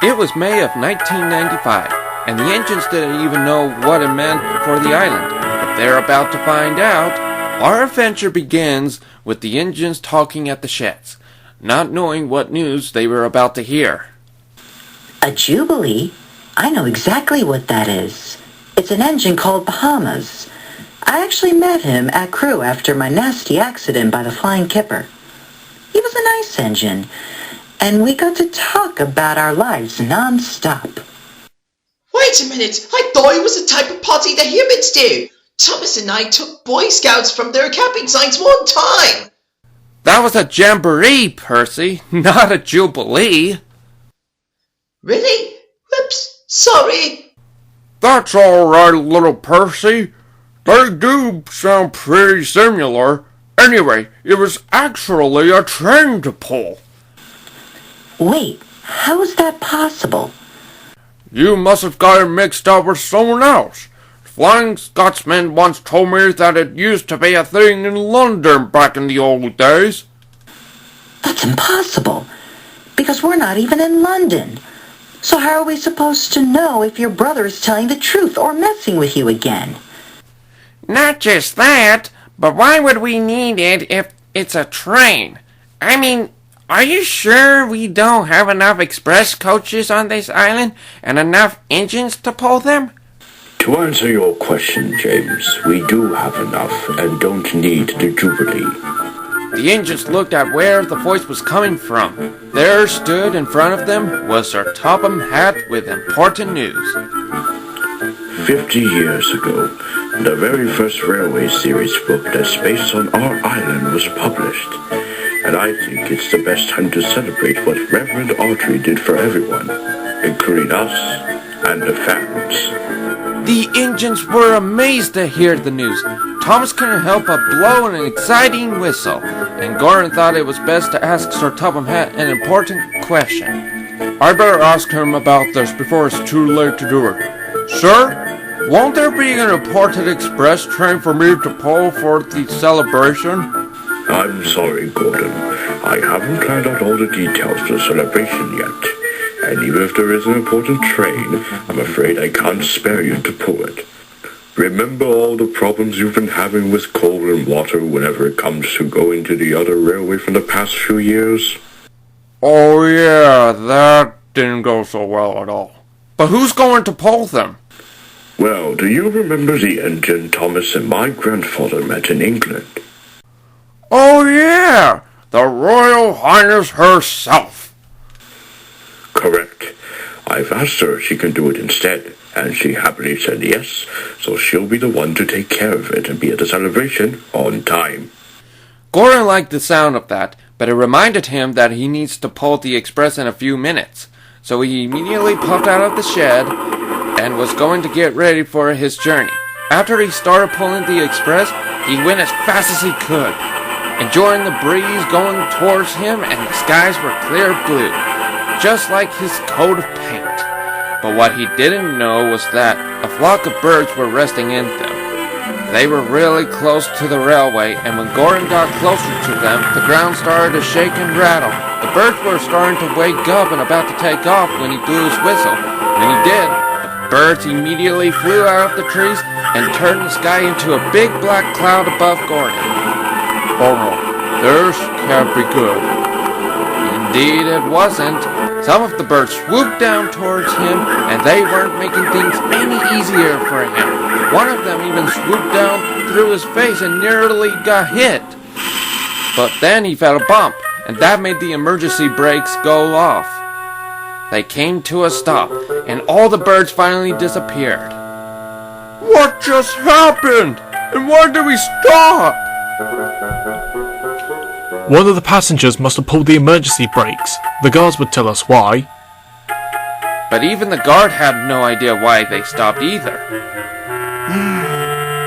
It was May of 1995, and the engines didn't even know what it meant for the island. But they're about to find out. Our adventure begins with the engines talking at the sheds, not knowing what news they were about to hear. A Jubilee? I know exactly what that is. It's an engine called Bahamas. I actually met him at crew after my nasty accident by the Flying Kipper. He was a nice engine, and we got to talk about our lives non-stop. Wait a minute, I thought it was the type of party the humans do. Thomas and I took Boy Scouts from their camping sites one time. That was a jamboree, Percy, not a jubilee. Really? Whoops, sorry. That's alright, little Percy. They do sound pretty similar. Anyway, it was actually a train to pull. Wait, how is that possible? You must have got it mixed up with someone else. Flying Scotsman once told me that it used to be a thing in London back in the old days. That's impossible, because we're not even in London. So how are we supposed to know if your brother is telling the truth or messing with you again? Not just that, but why would we need it if it's a train? I mean, are you sure we don't have enough express coaches on this island and enough engines to pull them? To answer your question, James, we do have enough and don't need the Jubilee. The engines looked at where the voice was coming from. There stood in front of them was Sir Topham Hatt with important news. 50 years ago, the very first railway series book that's based on our island was published. And I think it's the best time to celebrate what Reverend Audrey did for everyone, including us and the fans. The engines were amazed to hear the news. Thomas couldn't help but blow an exciting whistle, and Gordon thought it was best to ask Sir Topham Hatt an important question. I better ask him about this before it's too late to do it. Sir, won't there be an imported express train for me to pull for the celebration? I'm sorry, Gordon. I haven't planned out all the details for the celebration yet. And even if there is an important train, I'm afraid I can't spare you to pull it. Remember all the problems you've been having with coal and water whenever it comes to going to the other railway from the past few years? Oh yeah, that didn't go so well at all. But who's going to pull them? Well, do you remember the engine Thomas and my grandfather met in England? Oh yeah, the Royal Highness herself. Correct. I've asked her if she can do it instead, and she happily said yes, so she'll be the one to take care of it and be at the celebration on time. Gordon liked the sound of that, but it reminded him that he needs to pull the express in a few minutes. So he immediately popped out of the shed and was going to get ready for his journey. After he started pulling the express, he went as fast as he could, enjoying the breeze going towards him, and the skies were clear blue, just like his coat of paint. But what he didn't know was that a flock of birds were resting in them. They were really close to the railway, and when Gordon got closer to them, the ground started to shake and rattle. The birds were starting to wake up and about to take off when he blew his whistle. When he did, the birds immediately flew out of the trees and turned the sky into a big black cloud above Gordon. Oh no, this can't be good. Indeed it wasn't. Some of the birds swooped down towards him, and they weren't making things any easier for him. One of them even swooped down through his face and nearly got hit. But then he felt a bump, and that made the emergency brakes go off. They came to a stop, and all the birds finally disappeared. What just happened? And why did we stop? One of the passengers must have pulled the emergency brakes. The guards would tell us why. But even the guard had no idea why they stopped either.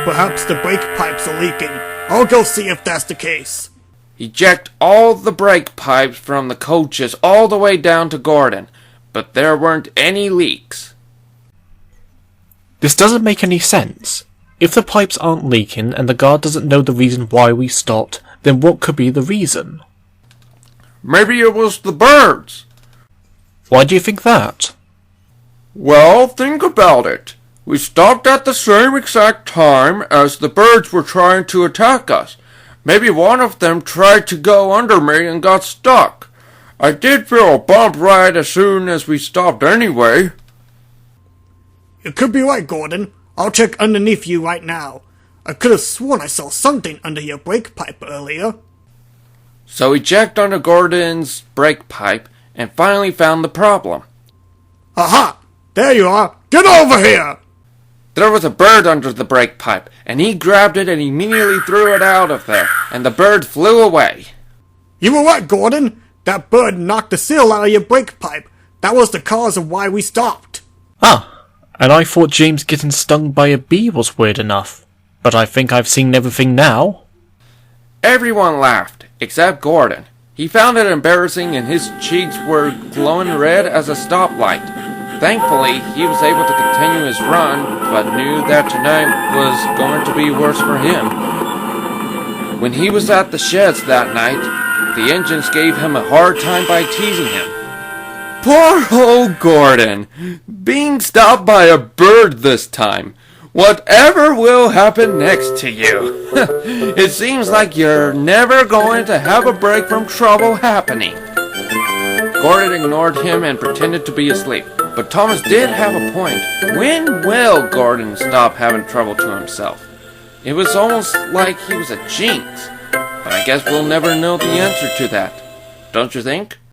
Perhaps the brake pipes are leaking. I'll go see if that's the case. He checked all the brake pipes from the coaches all the way down to Gordon, but there weren't any leaks. This doesn't make any sense. If the pipes aren't leaking and the guard doesn't know the reason why we stopped, then what could be the reason? Maybe it was the birds. Why do you think that? Well, think about it. We stopped at the same exact time as the birds were trying to attack us. Maybe one of them tried to go under me and got stuck. I did feel a bump right as soon as we stopped anyway. You could be right, Gordon. I'll check underneath you right now. I could have sworn I saw something under your brake pipe earlier. So he checked under Gordon's brake pipe and finally found the problem. Aha! There you are! Get over here! There was a bird under the brake pipe, and he grabbed it and immediately threw it out of there, and the bird flew away. You were right, Gordon. That bird knocked the seal out of your brake pipe. That was the cause of why we stopped. Ah, and I thought James getting stung by a bee was weird enough. But I think I've seen everything now. Everyone laughed, except Gordon. He found it embarrassing and his cheeks were glowing red as a stoplight. Thankfully, he was able to continue his run, but knew that tonight was going to be worse for him. When he was at the sheds that night, the engines gave him a hard time by teasing him. Poor old Gordon! Being stopped by a bird this time. Whatever will happen next to you? It seems like you're never going to have a break from trouble happening. Gordon ignored him and pretended to be asleep. But Thomas did have a point. When will Gordon stop having trouble to himself? It was almost like he was a jinx. But I guess we'll never know the answer to that. Don't you think?